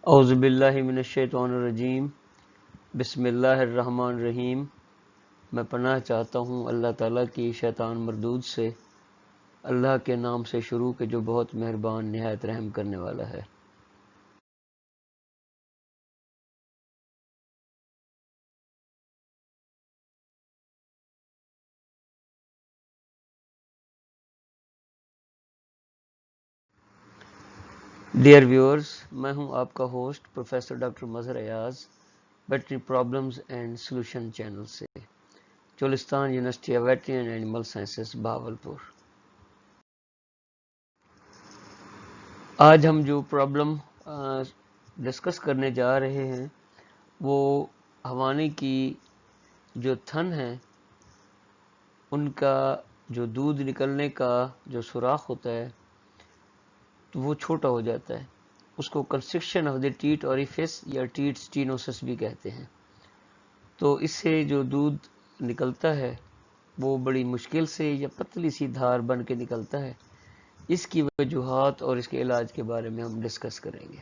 اعوذ باللہ من الشیطان الرجیم، بسم اللہ الرحمن الرحیم۔ میں پناہ چاہتا ہوں اللہ تعالیٰ کی شیطان مردود سے، اللہ کے نام سے شروع کہ جو بہت مہربان نہایت رحم کرنے والا ہے۔ ڈیئر ویورز، میں ہوں آپ کا host professor doctor Mazhar Ayaz, veterinary problems and solution channel سے، Cholistan university of veterinary and animal sciences Bahawalpur. آج ہم جو پرابلم ڈسکس کرنے جا رہے ہیں وہ حوانی کی جو تھن ہیں ان کا جو دودھ نکلنے کا جو سوراخ ہوتا ہے تو وہ چھوٹا ہو جاتا ہے، اس کو کنسٹرکشن آف دی ٹیٹ اوریفس یا ٹیٹ سٹینوسس بھی کہتے ہیں۔ تو اس سے جو دودھ نکلتا ہے وہ بڑی مشکل سے یا پتلی سی دھار بن کے نکلتا ہے، اس کی وجوہات اور اس کے علاج کے بارے میں ہم ڈسکس کریں گے۔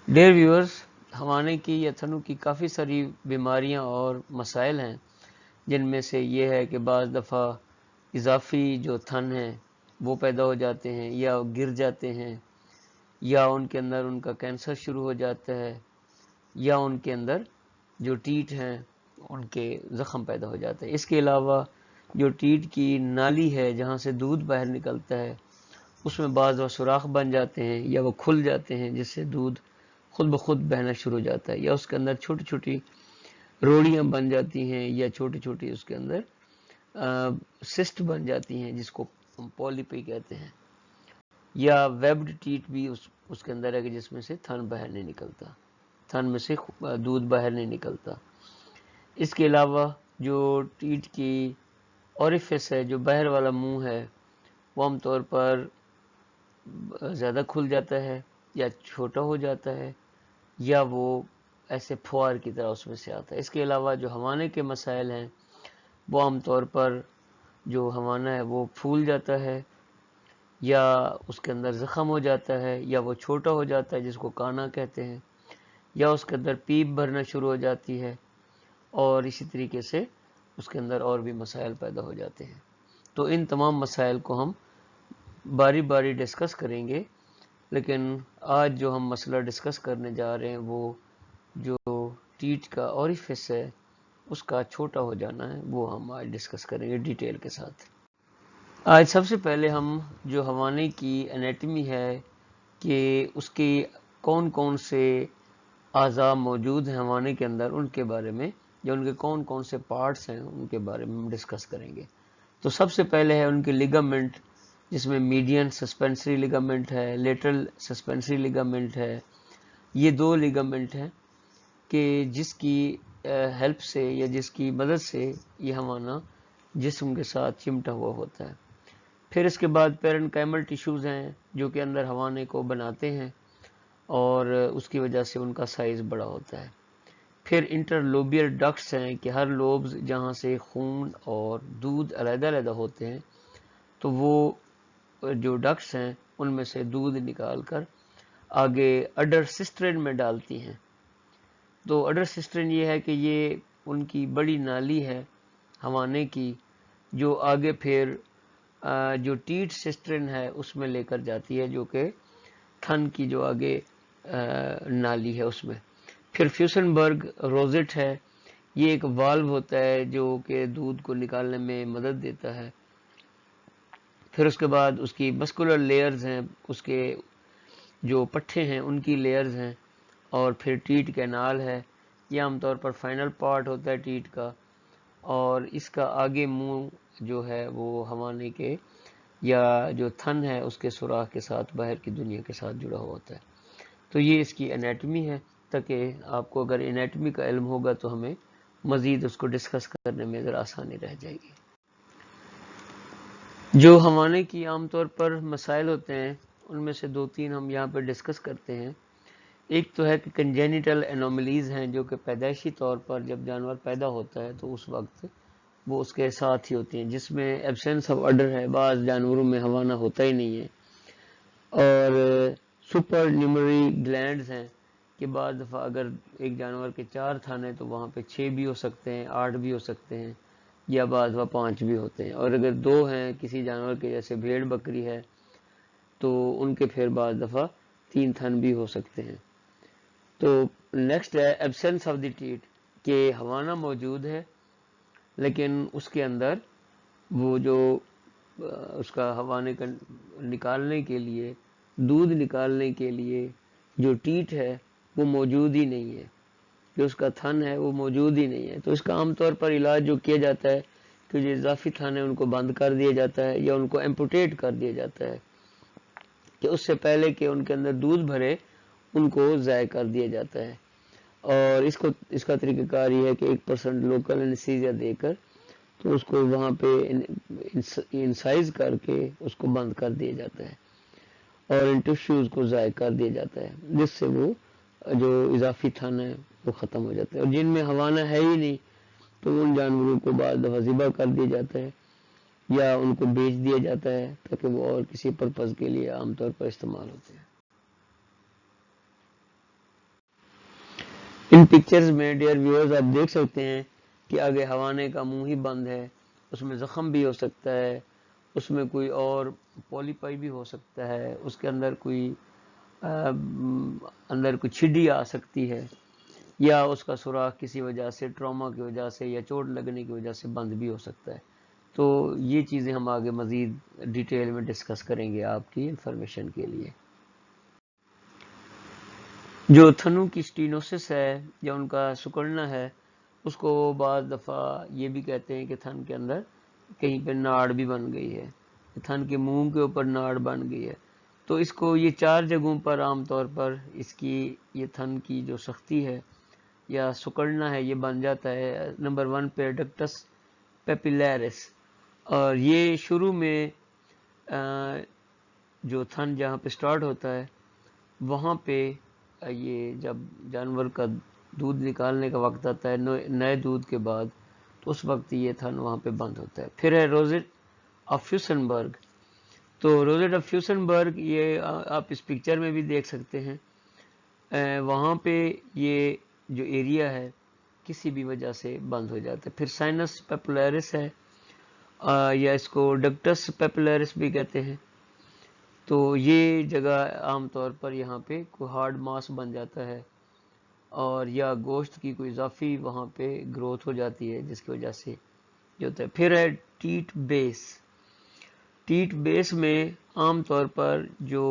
ڈیئر ویورز، حوانی کی یا تھنوں کی کافی ساری بیماریاں اور مسائل ہیں، جن میں سے یہ ہے کہ بعض دفعہ اضافی جو تھن ہیں وہ پیدا ہو جاتے ہیں یا گر جاتے ہیں، یا ان کے اندر ان کا کینسر شروع ہو جاتا ہے، یا ان کے اندر جو ٹیٹ ہیں ان کے زخم پیدا ہو جاتے ہیں۔ اس کے علاوہ جو ٹیٹ کی نالی ہے جہاں سے دودھ باہر نکلتا ہے اس میں بعض وہ سوراخ بن جاتے ہیں یا وہ کھل جاتے ہیں، جس سے دودھ خود بخود بہنا شروع ہو جاتا ہے، یا اس کے اندر چھوٹی چھوٹی روڑیاں بن جاتی ہیں یا چھوٹی چھوٹی اس کے اندر سسٹ بن جاتی ہیں جس کو پولیپی کہتے ہیں، یا ویبڈ ٹیٹ بھی اس کے اندر ہے کہ جس میں سے تھن باہر نہیں نکلتا، تھن میں سے دودھ باہر نہیں نکلتا۔ اس کے علاوہ جو ٹیٹ کی اوریفس ہے، جو باہر والا منہ ہے، وہ عام طور پر زیادہ کھل جاتا ہے یا چھوٹا ہو جاتا ہے، یا وہ ایسے پھوار کی طرح اس میں سے آتا ہے۔ اس کے علاوہ جو حوانے کے مسائل ہیں وہ عام طور پر جو حوانا ہے وہ پھول جاتا ہے، یا اس کے اندر زخم ہو جاتا ہے، یا وہ چھوٹا ہو جاتا ہے جس کو کانا کہتے ہیں، یا اس کے اندر پیپ بھرنا شروع ہو جاتی ہے، اور اسی طریقے سے اس کے اندر اور بھی مسائل پیدا ہو جاتے ہیں۔ تو ان تمام مسائل کو ہم باری باری ڈسکس کریں گے، لیکن آج جو ہم مسئلہ ڈسکس کرنے جا رہے ہیں وہ جو ٹیٹ کا اوریفس ہے اس کا چھوٹا ہو جانا ہے، وہ ہم آج ڈسکس کریں گے ڈیٹیل کے ساتھ۔ آج سب سے پہلے ہم جو حوانے کی انیٹمی ہے کہ اس کی کون کون سے اعضاء موجود ہیں حوانے کے اندر، ان کے بارے میں، یا ان کے کون کون سے پارٹس ہیں ان کے بارے میں ہم ڈسکس کریں گے۔ تو سب سے پہلے ہے ان کے لیگامنٹ، جس میں میڈین سسپینسری لیگامنٹ ہے، لیٹرل سسپینسری لیگامنٹ ہے۔ یہ دو لیگامنٹ ہیں کہ جس کی ہیلپ سے یا جس کی مدد سے یہ حوانہ جسم کے ساتھ چمٹا ہوا ہوتا ہے۔ پھر اس کے بعد پیرنکائمل ٹیشوز ہیں جو کہ اندر حوانے کو بناتے ہیں اور اس کی وجہ سے ان کا سائز بڑا ہوتا ہے۔ پھر انٹرلوبیل ڈکٹس ہیں کہ ہر لوبز جہاں سے خون اور دودھ علیحدہ علیحدہ ہوتے ہیں تو وہ جو ڈکٹس ہیں ان میں سے دودھ نکال کر آگے اڈر سسٹرن میں ڈالتی ہیں۔ تو اڈر سسٹرن یہ ہے کہ یہ ان کی بڑی نالی ہے حوانے کی، جو آگے پھر جو ٹیٹ سسٹرن ہے اس میں لے کر جاتی ہے، جو کہ تھن کی جو آگے نالی ہے اس میں۔ پھر فیوسنبرگ روزٹ ہے، یہ ایک والو ہوتا ہے جو کہ دودھ کو نکالنے میں مدد دیتا ہے۔ پھر اس کے بعد اس کی مسکولر لیئرز ہیں، اس کے جو پٹھے ہیں ان کی لیئرز ہیں، اور پھر ٹیٹ کینال ہے، یہ عام طور پر فائنل پارٹ ہوتا ہے ٹیٹ کا، اور اس کا آگے منہ جو ہے وہ حوانے کے یا جو تھن ہے اس کے سوراخ کے ساتھ باہر کی دنیا کے ساتھ جڑا ہوا ہوتا ہے۔ تو یہ اس کی انیٹمی ہے، تاکہ آپ کو اگر انیٹمی کا علم ہوگا تو ہمیں مزید اس کو ڈسکس کرنے میں ذرا آسانی رہ جائے گی۔ جو حوانے کی عام طور پر مسائل ہوتے ہیں ان میں سے دو تین ہم یہاں پہ ڈسکس کرتے ہیں۔ ایک تو ہے کہ کنجینیٹل انوملیز ہیں، جو کہ پیدائشی طور پر جب جانور پیدا ہوتا ہے تو اس وقت وہ اس کے ساتھ ہی ہوتی ہیں، جس میں ایبسینس آف اڈر ہے، بعض جانوروں میں حوانہ ہوتا ہی نہیں ہے، اور سپر نیومری گلینڈز ہیں کہ بعض دفعہ اگر ایک جانور کے 4 تھن ہیں تو وہاں پہ 6 بھی ہو سکتے ہیں، 8 بھی ہو سکتے ہیں، یا بعض دفعہ 5 بھی ہوتے ہیں، اور اگر 2 ہیں کسی جانور کے جیسے بھیڑ بکری ہے تو ان کے پھر بعض دفعہ 3 تھن بھی ہو سکتے ہیں۔ تو نیکسٹ ہے ایبسنس آف دی ٹیٹ، کہ ہوانہ موجود ہے لیکن اس کے اندر وہ جو اس کا ہوانے کا نکالنے کے لیے، دودھ نکالنے کے لیے جو ٹیٹ ہے وہ موجود ہی نہیں ہے، جو اس کا تھن ہے وہ موجود ہی نہیں ہے۔ تو اس کا عام طور پر علاج جو کیا جاتا ہے کہ جو اضافی تھن ہے ان کو بند کر دیا جاتا ہے یا ان کو ایمپوٹیٹ کر دیا جاتا ہے، کہ اس سے پہلے کہ ان کے اندر دودھ بھرے ان کو ضائع کر دیا جاتا ہے۔ اور اس کا طریقہ کار یہ ہے کہ 1% لوکل انیستھیزیا دے کر تو اس کو وہاں پہ انسائز کر کے اس کو بند کر دیا جاتا ہے اور ان ٹشوز کو ضائع کر دیا جاتا ہے، جس سے وہ جو اضافی تھن ہے وہ ختم ہو جاتا ہے۔ اور جن میں ہوانہ ہے ہی نہیں تو ان جانوروں کو بعض دفعہ ذبح کر دیا جاتا ہے یا ان کو بیچ دیا جاتا ہے تاکہ وہ اور کسی پرپز کے لیے عام طور پر استعمال ہوتے ہیں۔ ان پکچرز میں ڈیئر ویورز آپ دیکھ سکتے ہیں کہ آگے ہوانے کا منہ ہی بند ہے، اس میں زخم بھی ہو سکتا ہے، اس میں کوئی اور پولیپائی بھی ہو سکتا ہے، اس کے اندر کوئی چھڈی آ سکتی ہے، یا اس کا سوراخ کسی وجہ سے ٹراما کی وجہ سے یا چوٹ لگنے کی وجہ سے بند بھی ہو سکتا ہے۔ تو یہ چیزیں ہم آگے مزید ڈیٹیل میں ڈسکس کریں گے آپ کی انفارمیشن کے لیے۔ جو تھنوں کی سٹینوسس ہے یا ان کا سکڑنا ہے، اس کو بعض دفعہ یہ بھی کہتے ہیں کہ تھن کے اندر کہیں پہ ناڑ بھی بن گئی ہے، تھن کے منہ کے اوپر ناڑ بن گئی ہے۔ تو اس کو یہ 4 جگہوں پر عام طور پر اس کی یہ تھن کی جو سختی ہے یا سکڑنا ہے یہ بن جاتا ہے۔ نمبر 1 پہ ڈکٹس پیپیلیرس، اور یہ شروع میں جو تھن جہاں پہ سٹارٹ ہوتا ہے وہاں پہ یہ جب جانور کا دودھ نکالنے کا وقت آتا ہے نئے دودھ کے بعد، تو اس وقت یہ تھن وہاں پہ بند ہوتا ہے۔ پھر ہے روزٹ آف فیوسنبرگ، تو روزٹ آف فیوسنبرگ یہ آپ اس پکچر میں بھی دیکھ سکتے ہیں، وہاں پہ یہ جو ایریا ہے کسی بھی وجہ سے بند ہو جاتا ہے۔ پھر سائنس پیپولیرس ہے، یا اس کو ڈکٹس پیپولیرس بھی کہتے ہیں، تو یہ جگہ عام طور پر یہاں پہ کوئی ہارڈ ماس بن جاتا ہے اور یا گوشت کی کوئی اضافی وہاں پہ گروتھ ہو جاتی ہے جس کی وجہ سے جو ہوتا ہے۔ پھر ہے ٹیٹ بیس، ٹیٹ بیس میں عام طور پر جو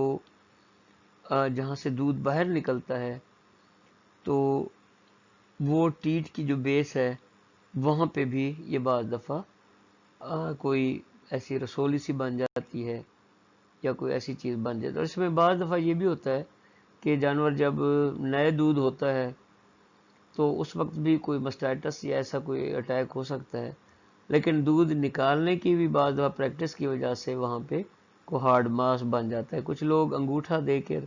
جہاں سے دودھ باہر نکلتا ہے تو وہ ٹیٹ کی جو بیس ہے وہاں پہ بھی یہ بعض دفعہ کوئی ایسی رسولی سی بن جاتی ہے یا کوئی ایسی چیز بن جاتی ہے۔ اور اس میں بعض دفعہ یہ بھی ہوتا ہے کہ جانور جب نئے دودھ ہوتا ہے تو اس وقت بھی کوئی مسٹائٹس یا ایسا کوئی اٹیک ہو سکتا ہے، لیکن دودھ نکالنے کی بھی بعض دفعہ پریکٹس کی وجہ سے وہاں پہ کوئی ہارڈ ماس بن جاتا ہے۔ کچھ لوگ انگوٹھا دے کر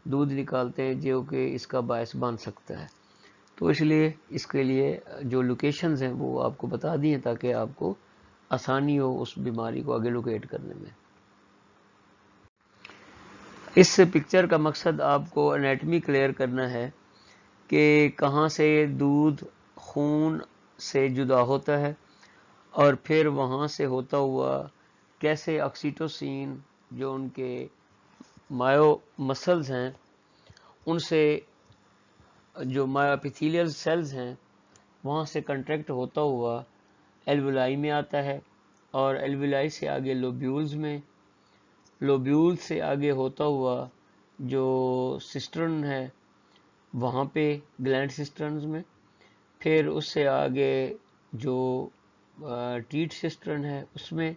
دودھ نکالتے ہیں جو کہ اس کا باعث بن سکتا ہے، تو اس لیے اس کے لیے جو لوکیشنز ہیں وہ آپ کو بتا دی ہیں تاکہ آپ کو آسانی ہو اس بیماری کو آگے لوکیٹ کرنے میں۔ اس پکچر کا مقصد آپ کو انیٹمی کلیئر کرنا ہے کہ کہاں سے دودھ خون سے جدا ہوتا ہے اور پھر وہاں سے ہوتا ہوا کیسے آکسیٹوسین جو ان کے مایو مسلز ہیں ان سے جو مایو ایپیتھیلیل سیلز ہیں وہاں سے کنٹریکٹ ہوتا ہوا ایلویلائی میں آتا ہے، اور ایلویلائی سے آگے لوبیولز میں، لوبیول سے آگے ہوتا ہوا جو سسٹرن ہے وہاں پہ گلینڈ سسٹرنز میں، پھر اس سے آگے جو ٹیٹ سسٹرن ہے اس میں،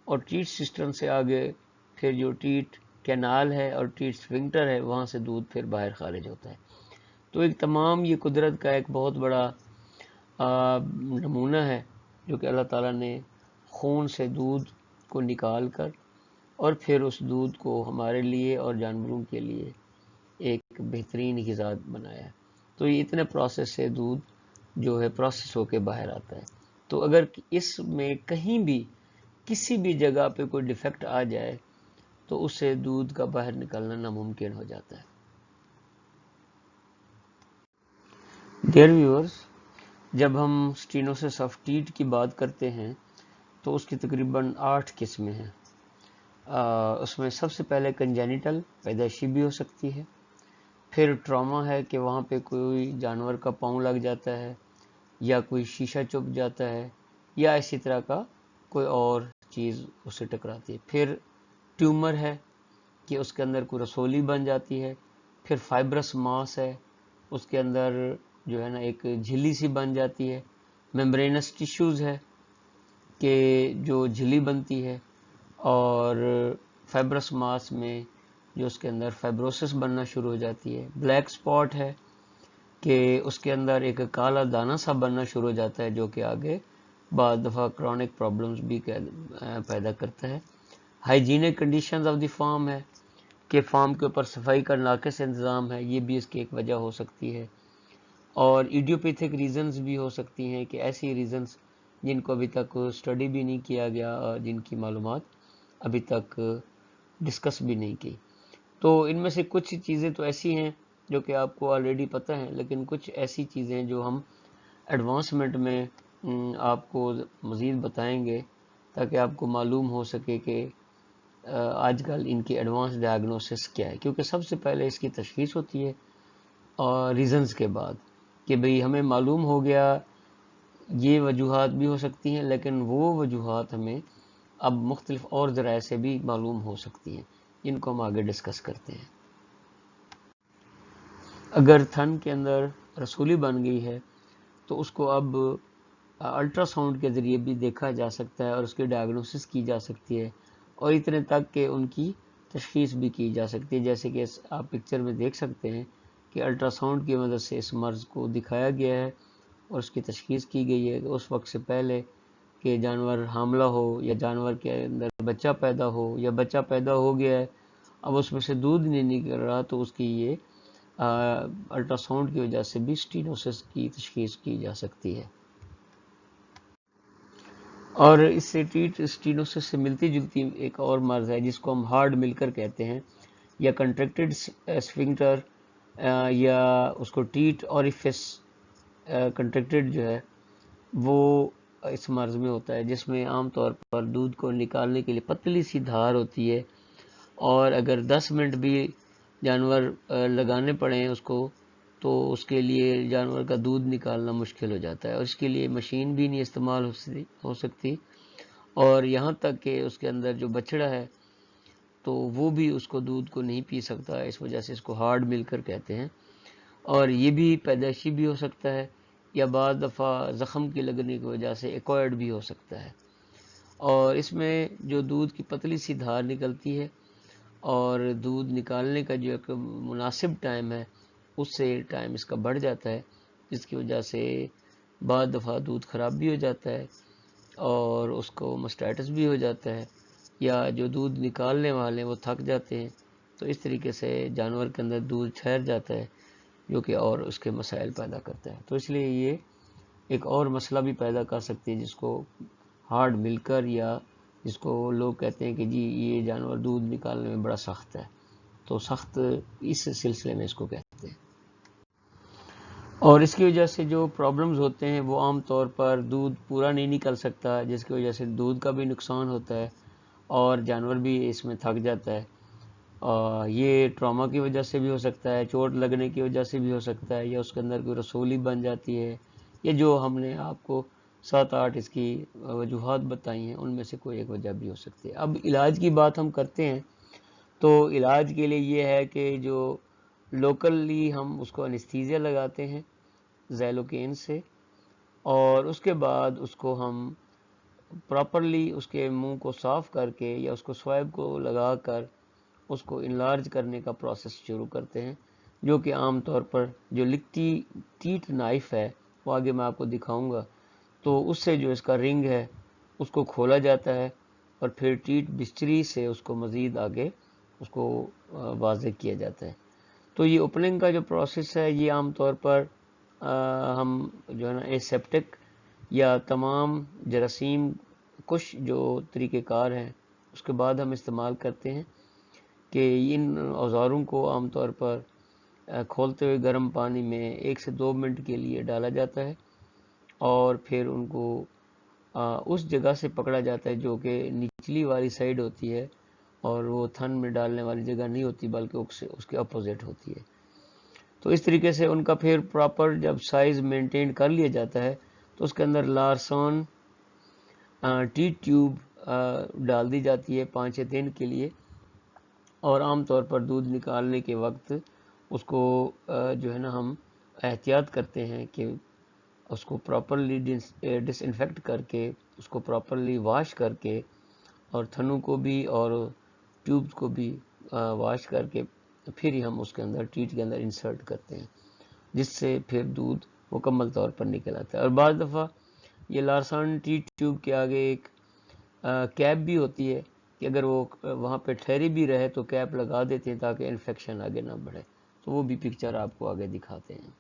اور ٹیٹ سسٹرن سے آگے پھر جو ٹیٹ کینال ہے اور ٹیٹ سفنکٹر ہے وہاں سے دودھ پھر باہر خارج ہوتا ہے۔ تو ایک تمام یہ قدرت کا ایک بہت بڑا نمونہ ہے جو کہ اللہ تعالیٰ نے خون سے دودھ کو نکال کر اور پھر اس دودھ کو ہمارے لیے اور جانوروں کے لیے ایک بہترین غذا بنایا ہے۔ تو یہ اتنے پروسیس سے دودھ جو ہے پروسیس ہو کے باہر آتا ہے۔ تو اگر اس میں کہیں بھی کسی بھی جگہ پہ کوئی ڈیفیکٹ آ جائے تو اس سے دودھ کا باہر نکلنا ناممکن ہو جاتا ہے۔ ڈیئر ویورز، جب ہم اسٹینوسس آف ٹیٹ کی بات کرتے ہیں تو اس کی تقریباً 8 قسمیں ہیں۔ اس میں سب سے پہلے کنجینیٹل، پیدائشی بھی ہو سکتی ہے، پھر ٹراما ہے کہ وہاں پہ کوئی جانور کا پاؤں لگ جاتا ہے یا کوئی شیشہ چپ جاتا ہے یا اسی طرح کا کوئی اور چیز اسے ٹکراتی ہے، پھر ٹیومر ہے کہ اس کے اندر کوئی رسولی بن جاتی ہے، پھر فائبرس ماس ہے، اس کے اندر جو ہے نا ایک جھلی سی بن جاتی ہے، میمبرینس ٹیشوز ہے کہ جو جھلی بنتی ہے، اور فائبرس ماس میں جو اس کے اندر فائبروسس بننا شروع ہو جاتی ہے، بلیک سپاٹ ہے کہ اس کے اندر ایک کالا دانہ سا بننا شروع ہو جاتا ہے جو کہ آگے بعض دفعہ کرونک پرابلمز بھی پیدا کرتا ہے، hygienic conditions of the form ہے کہ فارم کے اوپر صفائی کا ناقص انتظام ہے، یہ بھی اس کی ایک وجہ ہو سکتی ہے، اور ایڈیوپیتھک ریزنز بھی ہو سکتی ہیں کہ ایسی ریزنز جن کو ابھی تک اسٹڈی بھی نہیں کیا گیا اور جن کی معلومات ابھی تک ڈسکس بھی نہیں کی۔ تو ان میں سے کچھ چیزیں تو ایسی ہیں جو کہ آپ کو آلریڈی پتہ ہیں، لیکن کچھ ایسی چیزیں جو ہم ایڈوانسمنٹ میں آپ کو مزید بتائیں گے تاکہ آپ کو معلوم ہو سکے کہ آج کل ان کی ایڈوانس ڈائگنوسس کیا ہے، کیونکہ سب سے پہلے اس کی تشخیص ہوتی ہے اور ریزنز کے بعد کہ بھئی ہمیں معلوم ہو گیا یہ وجوہات بھی ہو سکتی ہیں، لیکن وہ وجوہات ہمیں اب مختلف اور ذرائع سے بھی معلوم ہو سکتی ہیں جن کو ہم آگے ڈسکس کرتے ہیں۔ اگر تھن کے اندر رسولی بن گئی ہے تو اس کو اب الٹرا ساؤنڈ کے ذریعے بھی دیکھا جا سکتا ہے اور اس کی ڈائگنوسس کی جا سکتی ہے، اور اتنے تک کہ ان کی تشخیص بھی کی جا سکتی ہے، جیسے کہ آپ پکچر میں دیکھ سکتے ہیں کہ الٹرا ساؤنڈ کی مدد سے اس مرض کو دکھایا گیا ہے اور اس کی تشخیص کی گئی ہے کہ اس وقت سے پہلے کہ جانور حاملہ ہو یا جانور کے اندر بچہ پیدا ہو یا بچہ پیدا ہو گیا ہے اب اس میں سے دودھ نہیں نکل رہا، تو اس کی یہ الٹرا ساؤنڈ کی وجہ سے بھی اسٹینوسس کی تشخیص کی جا سکتی ہے۔ اور اس سے اسٹینوسس سے ملتی جلتی ایک اور مرض ہے جس کو ہم ہارڈ ملکر کہتے ہیں، یا کنٹریکٹڈ اسفنکٹر، یا اس کو ٹیٹ اوریفس کنٹریکٹڈ جو ہے وہ اس مرض میں ہوتا ہے، جس میں عام طور پر دودھ کو نکالنے کے لیے پتلی سی دھار ہوتی ہے، اور اگر 10 منٹ بھی جانور لگانے پڑیں اس کو تو اس کے لیے جانور کا دودھ نکالنا مشکل ہو جاتا ہے، اور اس کے لیے مشین بھی نہیں استعمال ہو سکتی، اور یہاں تک کہ اس کے اندر جو بچڑا ہے تو وہ بھی اس کو دودھ کو نہیں پی سکتا، اس وجہ سے اس کو ہارڈ ملکر کہتے ہیں، اور یہ بھی پیدائشی بھی ہو سکتا ہے یا بعض دفعہ زخم کی لگنے کی وجہ سے ایکوائڈ بھی ہو سکتا ہے، اور اس میں جو دودھ کی پتلی سی دھار نکلتی ہے اور دودھ نکالنے کا جو ایک مناسب ٹائم ہے اس سے ٹائم اس کا بڑھ جاتا ہے، جس کی وجہ سے بعض دفعہ دودھ خراب بھی ہو جاتا ہے اور اس کو مسٹائٹس بھی ہو جاتا ہے، یا جو دودھ نکالنے والے وہ تھک جاتے ہیں، تو اس طریقے سے جانور کے اندر دودھ ٹھہر جاتا ہے جو کہ اور اس کے مسائل پیدا کرتا ہے، تو اس لیے یہ ایک اور مسئلہ بھی پیدا کر سکتی ہے جس کو ہارڈ ملکر، یا جس کو لوگ کہتے ہیں کہ جی یہ جانور دودھ نکالنے میں بڑا سخت ہے، تو سخت اس سلسلے میں اس کو کہتے ہیں، اور اس کی وجہ سے جو پرابلمز ہوتے ہیں وہ عام طور پر دودھ پورا نہیں نکل سکتا، جس کی وجہ سے دودھ کا بھی نقصان ہوتا ہے اور جانور بھی اس میں تھک جاتا ہے، یہ ٹراما کی وجہ سے بھی ہو سکتا ہے، چوٹ لگنے کی وجہ سے بھی ہو سکتا ہے، یا اس کے اندر کوئی رسولی بن جاتی ہے، یا جو ہم نے آپ کو 7-8 اس کی وجوہات بتائی ہیں ان میں سے کوئی ایک وجہ بھی ہو سکتی ہے۔ اب علاج کی بات ہم کرتے ہیں تو علاج کے لیے یہ ہے کہ جو لوکلی ہم اس کو انستھیزیا لگاتے ہیں زیلوکین سے، اور اس کے بعد اس کو ہم پراپرلی اس کے منہ کو صاف کر کے یا اس کو سوائب کو لگا کر اس کو انلارج کرنے کا پروسیس شروع کرتے ہیں، جو کہ عام طور پر جو لکتی ٹیٹ نائف ہے وہ آگے میں آپ کو دکھاؤں گا، تو اس سے جو اس کا رنگ ہے اس کو کھولا جاتا ہے اور پھر ٹیٹ بستری سے اس کو مزید آگے اس کو واضح کیا جاتا ہے۔ تو یہ اوپننگ کا جو پروسیس ہے یہ عام طور پر ہم جو ہے نا ایسیپٹک یا تمام جراثیم کش جو طریقہ کار ہیں اس کے بعد ہم استعمال کرتے ہیں، کہ ان اوزاروں کو عام طور پر کھولتے ہوئے گرم پانی میں 1 سے 2 منٹ کے لیے ڈالا جاتا ہے اور پھر ان کو اس جگہ سے پکڑا جاتا ہے جو کہ نچلی والی سائیڈ ہوتی ہے اور وہ تھن میں ڈالنے والی جگہ نہیں ہوتی بلکہ اس کے اپوزٹ ہوتی ہے. تو اس طریقے سے ان کا پھر پراپر جب سائز مینٹین کر لیا جاتا ہے تو اس کے اندر لارسن ٹیٹ ٹیوب ڈال دی جاتی ہے 5 دن کے لیے، اور عام طور پر دودھ نکالنے کے وقت اس کو جو ہے نا ہم احتیاط کرتے ہیں کہ اس کو پراپرلی ڈس انفیکٹ کر کے، اس کو پراپرلی واش کر کے، اور تھنوں کو بھی اور ٹیوبز کو بھی واش کر کے پھر ہی ہم اس کے اندر ٹیٹ کے اندر انسرٹ کرتے ہیں، جس سے پھر دودھ مکمل طور پر نکل آتا ہے. اور بعض دفعہ یہ لارسن ٹیٹ ٹیوب کے آگے ایک کیپ بھی ہوتی ہے کہ اگر وہ وہاں پہ ٹھہری بھی رہے تو کیپ لگا دیتے ہیں تاکہ انفیکشن آگے نہ بڑھے. تو وہ بھی پکچر آپ کو آگے دکھاتے ہیں.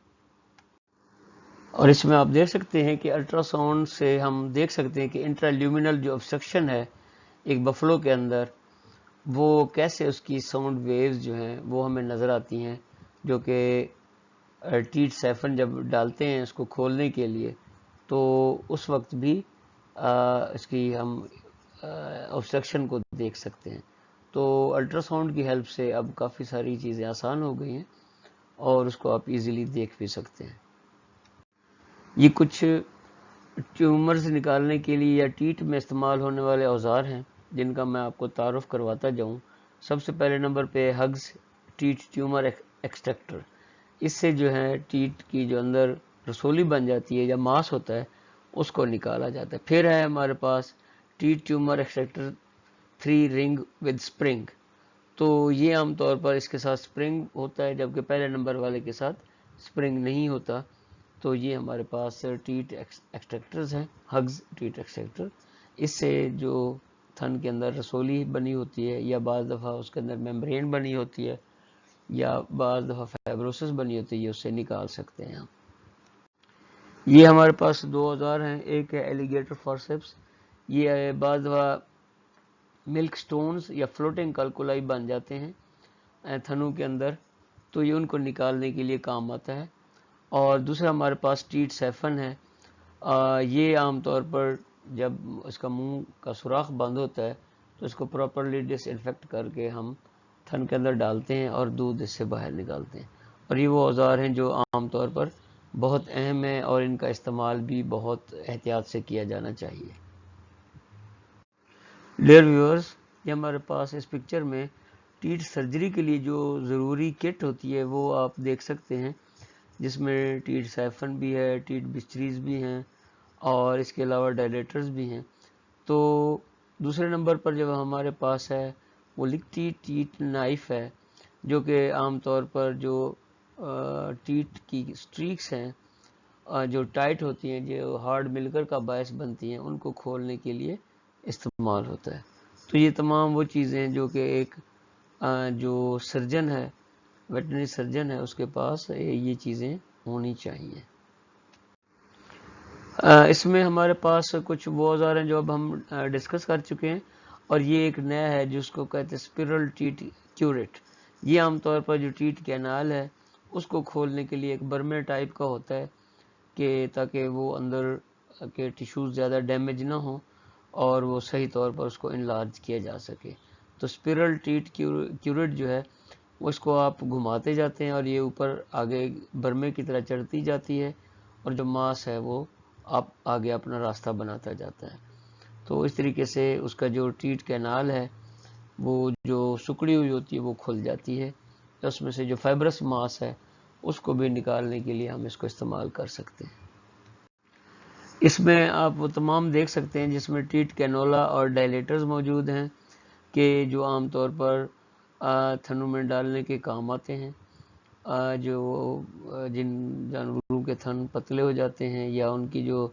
اور اس میں آپ دیکھ سکتے ہیں کہ الٹرا ساؤنڈ سے ہم دیکھ سکتے ہیں کہ انٹرالومینل جو obstruction ہے ایک بفلو کے اندر، وہ کیسے اس کی ساؤنڈ ویوز جو ہیں وہ ہمیں نظر آتی ہیں، جو کہ ٹیٹ سیفن جب ڈالتے ہیں اس کو کھولنے کے لیے تو اس وقت بھی اس کی ہم obstruction کو دیکھ سکتے ہیں. تو الٹرا ساؤنڈ کی ہیلپ سے اب کافی ساری چیزیں آسان ہو گئی ہیں اور اس کو آپ ایزیلی دیکھ بھی سکتے ہیں. یہ کچھ ٹیومرز نکالنے کے لیے یا ٹیٹ میں استعمال ہونے والے اوزار ہیں جن کا میں آپ کو تعارف کرواتا جاؤں. سب سے پہلے نمبر پہ ہگز ٹیٹ ٹیومر ایکسٹریکٹر. اس سے جو ہے ٹیٹ کی جو اندر رسولی بن جاتی ہے یا ماس ہوتا ہے اس کو نکالا جاتا ہے. پھر ہے ہمارے پاس ٹیٹ ٹیومر ایکسٹریکٹر 3 رنگ ود سپرنگ. تو یہ عام طور پر اس کے ساتھ سپرنگ ہوتا ہے جبکہ پہلے نمبر والے کے ساتھ سپرنگ نہیں ہوتا. تو یہ ہمارے پاس ٹیٹ ایکسٹریکٹرز ہیں، ہگز ٹیٹ ایکسٹریکٹر. اس سے جو تھن کے اندر رسولی بنی ہوتی ہے یا بعض دفعہ اس کے اندر میمبرین بنی ہوتی ہے یا بعض دفعہ فائبروسس بنی ہوتی ہے اس سے نکال سکتے ہیں ہم. یہ ہمارے پاس 2 اوزار ہیں. ایک ہے ایلیگیٹر فورسیپس. یہ بعض دفعہ ملک سٹونز یا فلوٹنگ کلکولائی بن جاتے ہیں تھنوں کے اندر، تو یہ ان کو نکالنے کے لیے کام آتا ہے. اور دوسرا ہمارے پاس ٹیٹ سیفن ہے. یہ عام طور پر جب اس کا منہ کا سوراخ بند ہوتا ہے تو اس کو پراپرلی ڈس انفیکٹ کر کے ہم تھن کے اندر ڈالتے ہیں اور دودھ اس سے باہر نکالتے ہیں. اور یہ وہ اوزار ہیں جو عام طور پر بہت اہم ہیں اور ان کا استعمال بھی بہت احتیاط سے کیا جانا چاہیے. ڈیئر ویورز، یہ ہمارے پاس اس پکچر میں ٹیٹ سرجری کے لیے جو ضروری کٹ ہوتی ہے وہ آپ دیکھ سکتے ہیں، جس میں ٹیٹ سیفن بھی ہے، ٹیٹ بسچریز بھی ہیں اور اس کے علاوہ ڈائلیٹرز بھی ہیں. تو دوسرے نمبر پر جب ہمارے پاس ہے وہ لکٹی ٹیٹ نائف ہے، جو کہ عام طور پر جو ٹیٹ کی سٹریکس ہیں جو ٹائٹ ہوتی ہیں، جو ہارڈ ملکر کا باعث بنتی ہیں، ان کو کھولنے کے لیے استعمال ہوتا ہے. تو یہ تمام وہ چیزیں جو کہ ایک جو سرجن ہے، ویٹرنری سرجن ہے، اس کے پاس یہ چیزیں ہونی چاہیے. اس میں ہمارے پاس کچھ وہ اوزار ہیں جو اب ہم ڈسکس کر چکے ہیں، اور یہ ایک نیا ہے جس کو کہتے ہیں اسپرل ٹیٹ کیوریٹ. یہ عام طور پر جو ٹیٹ کینال ہے اس کو کھولنے کے لیے ایک برمے ٹائپ کا ہوتا ہے کہ تاکہ وہ اندر کے ٹیشوز زیادہ ڈیمیج نہ ہوں اور وہ صحیح طور پر اس کو انلارج کیا جا سکے. تو اسپرل ٹیٹ کیوریٹ جو ہے وہ اس کو آپ گھماتے جاتے ہیں اور یہ اوپر آگے برمے کی طرح چڑھتی جاتی ہے اور جو ماس ہے وہ آپ آگے اپنا راستہ بناتا جاتا ہے. تو اس طریقے سے اس کا جو ٹیٹ کینال ہے وہ جو سکڑی ہوئی ہوتی ہے وہ کھل جاتی ہے. اس میں سے جو فائبرس ماس ہے اس کو بھی نکالنے کے لیے ہم اس کو استعمال کر سکتے ہیں. اس میں آپ وہ تمام دیکھ سکتے ہیں جس میں ٹیٹ کینولا اور ڈائلیٹرز موجود ہیں کہ جو عام طور پر تھنوں میں ڈالنے کے کام آتے ہیں. جو جن جانوروں کے تھن پتلے ہو جاتے ہیں یا ان کی جو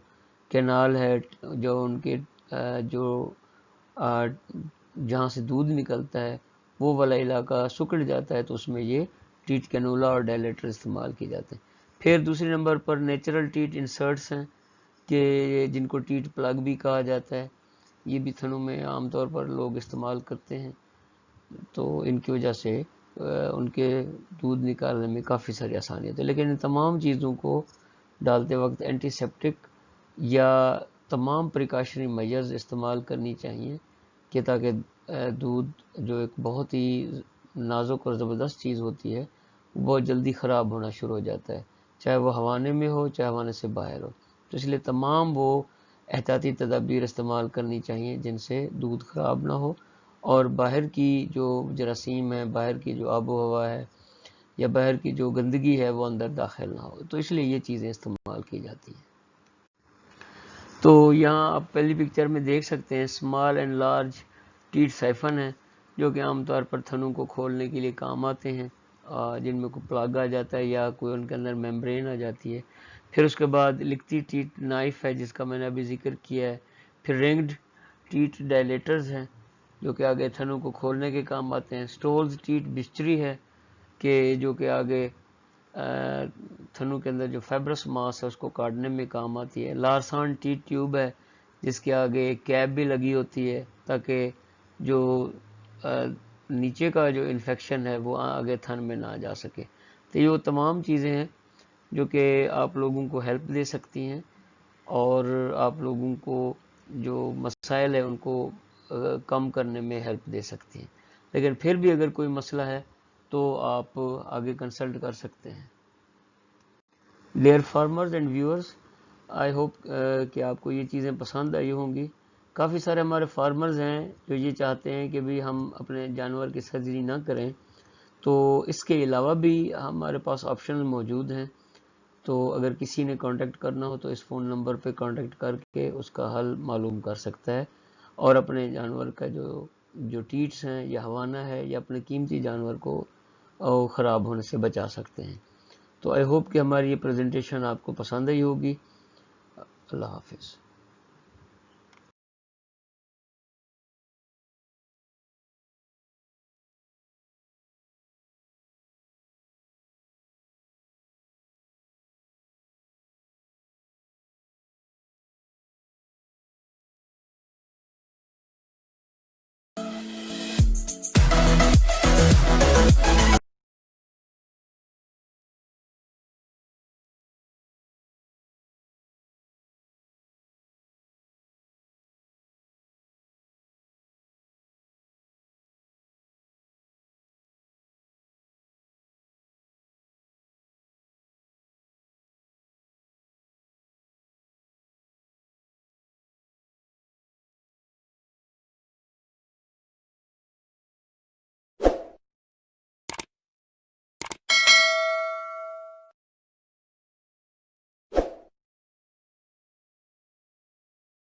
کینال ہے، جو ان کے جو جہاں سے دودھ نکلتا ہے وہ والا علاقہ سکڑ جاتا ہے، تو اس میں یہ ٹیٹ کینولا اور ڈائلیٹر استعمال کیے جاتے ہیں. پھر دوسرے نمبر پر نیچرل ٹیٹ انسرٹس ہیں کہ جن کو ٹیٹ پلگ بھی کہا جاتا ہے. یہ بھی تھنوں میں عام طور پر لوگ استعمال کرتے ہیں. تو ان کی وجہ سے ان کے دودھ نکالنے میں کافی ساری آسانی ہوتی ہے. لیکن ان تمام چیزوں کو ڈالتے وقت اینٹی سیپٹک یا تمام پریکاشنری میجرز استعمال کرنی چاہیے کہ تاکہ دودھ جو ایک بہت ہی نازک اور زبردست چیز ہوتی ہے وہ بہت جلدی خراب ہونا شروع ہو جاتا ہے، چاہے وہ ہوانے میں ہو چاہے ہوانے سے باہر ہو. تو اس لیے تمام وہ احتیاطی تدابیر استعمال کرنی چاہیے جن سے دودھ خراب نہ ہو اور باہر کی جو جراثیم ہے، باہر کی جو آب و ہوا ہے یا باہر کی جو گندگی ہے وہ اندر داخل نہ ہو. تو اس لیے یہ چیزیں استعمال کی جاتی ہیں. تو یہاں آپ پہلی پکچر میں دیکھ سکتے ہیں اسمال اینڈ لارج ٹیٹ سائفن ہے جو کہ عام طور پر تھنوں کو کھولنے کے لیے کام آتے ہیں، جن میں کوئی پلاگ آ جاتا ہے یا کوئی ان کے اندر میمبرین آ جاتی ہے. پھر اس کے بعد لکھتی ٹیٹ نائف ہے جس کا میں نے ابھی ذکر کیا ہے. پھر رنگڈ ٹیٹ ڈائلیٹرز ہیں جو کہ آگے تھنوں کو کھولنے کے کام آتے ہیں. سٹولز ٹیٹ بسچری ہے کہ جو کہ آگے تھنوں کے اندر جو فائبرس ماس ہے اس کو کاٹنے میں کام آتی ہے. لارسان ٹیٹ ٹیوب ہے جس کے آگے ایک کیپ بھی لگی ہوتی ہے تاکہ جو نیچے کا جو انفیکشن ہے وہ آگے تھن میں نہ جا سکے. تو یہ وہ تمام چیزیں ہیں جو کہ آپ لوگوں کو ہیلپ دے سکتی ہیں اور آپ لوگوں کو جو مسائل ہیں ان کو کم کرنے میں ہیلپ دے سکتی ہیں. لیکن پھر بھی اگر کوئی مسئلہ ہے تو آپ آگے کنسلٹ کر سکتے ہیں. Dear farmers and viewers, I hope کہ آپ کو یہ چیزیں پسند آئی ہوں گی. کافی سارے ہمارے فارمرز ہیں جو یہ چاہتے ہیں کہ بھی ہم اپنے جانور کی سرجری نہ کریں، تو اس کے علاوہ بھی ہمارے پاس آپشن موجود ہیں. تو اگر کسی نے کانٹیکٹ کرنا ہو تو اس فون نمبر پہ کانٹیکٹ کر کے اس کا حل معلوم کر سکتا ہے اور اپنے جانور کا جو ٹیٹس ہیں یا ہوانہ ہے یا اپنے قیمتی جانور کو خراب ہونے سے بچا سکتے ہیں. تو آئی ہوپ کہ ہماری یہ پریزنٹیشن آپ کو پسند آئی ہوگی. اللہ حافظ.